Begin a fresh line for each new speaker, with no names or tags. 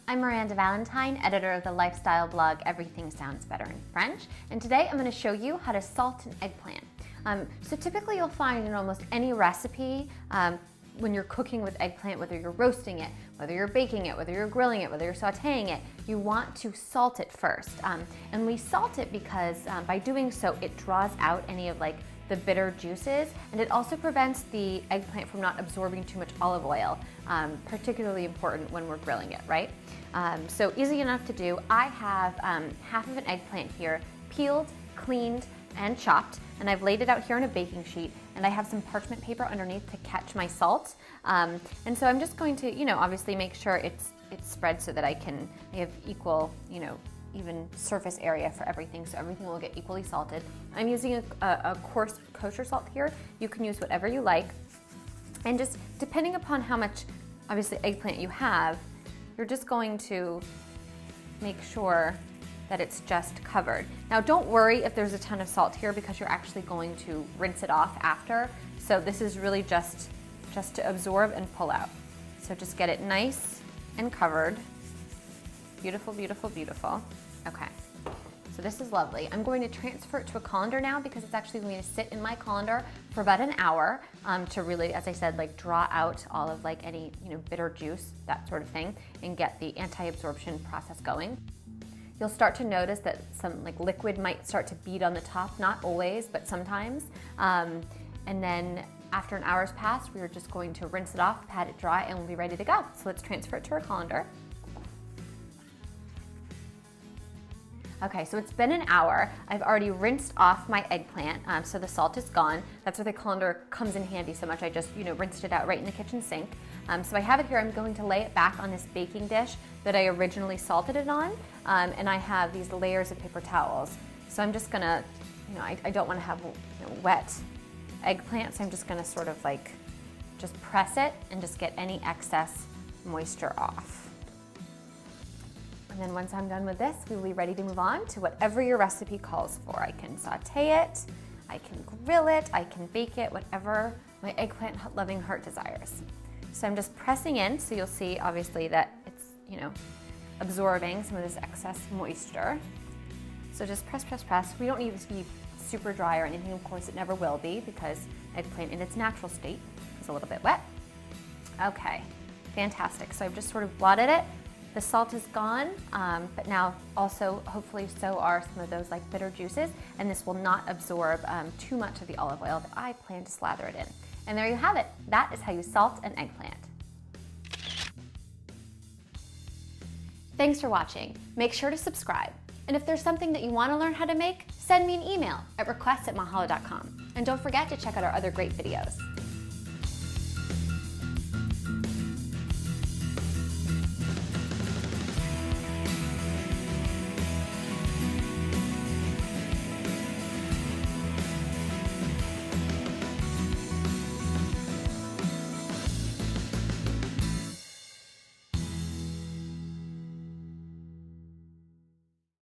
I'm Miranda Valentine, editor of the lifestyle blog Everything Sounds Better in French, and today I'm going to show you how to salt an eggplant. So typically you'll find in almost any recipe when you're cooking with eggplant, whether you're roasting it, whether you're baking it, whether you're grilling it, whether you're sauteing it, you want to salt it first. And we salt it because by doing so it draws out any of the bitter juices, and it also prevents the eggplant from not absorbing too much olive oil, particularly important when we're grilling it, right? So easy enough to do. I have half of an eggplant here, peeled, cleaned, and chopped, and I've laid it out here on a baking sheet, and I have some parchment paper underneath to catch my salt. And so I'm just going to, obviously make sure it's spread so that I have equal, even surface area for everything, so everything will get equally salted. I'm using a coarse kosher salt here. You can use whatever you like. And just depending upon how much, obviously, eggplant you have, you're just going to make sure that it's just covered. Now don't worry if there's a ton of salt here because you're actually going to rinse it off after. So this is really just to absorb and pull out. So just get it nice and covered. Beautiful, beautiful, beautiful. Okay, so this is lovely. I'm going to transfer it to a colander now because it's actually going to sit in my colander for about an hour to really, as I said, draw out all of any bitter juice, that sort of thing, and get the anti-absorption process going. You'll start to notice that some liquid might start to bead on the top, not always, but sometimes. And then after an hour's passed, we are just going to rinse it off, pat it dry, and we'll be ready to go. So let's transfer it to our colander. Okay, so it's been an hour. I've already rinsed off my eggplant, so the salt is gone. That's where the colander comes in handy so much. I just, rinsed it out right in the kitchen sink. So I have it here. I'm going to lay it back on this baking dish that I originally salted it on, and I have these layers of paper towels. So I'm just gonna, I don't want to have wet eggplant, so I'm just gonna sort of just press it and just get any excess moisture off. And then once I'm done with this, we'll be ready to move on to whatever your recipe calls for. I can saute it, I can grill it, I can bake it, whatever my eggplant loving heart desires. So I'm just pressing in, so you'll see obviously that it's, absorbing some of this excess moisture. So just press, press, press. We don't need this to be super dry or anything. Of course, it never will be because eggplant in its natural state is a little bit wet. Okay, fantastic. So I've just sort of blotted it. The salt is gone, but now also hopefully so are some of those bitter juices, and this will not absorb too much of the olive oil that I plan to slather it in. And there you have it. That is how you salt an eggplant. Thanks for watching. Make sure to subscribe. And if there's something that you want to learn how to make, send me an email at request@mahalo.com. And don't forget to check out our other great videos.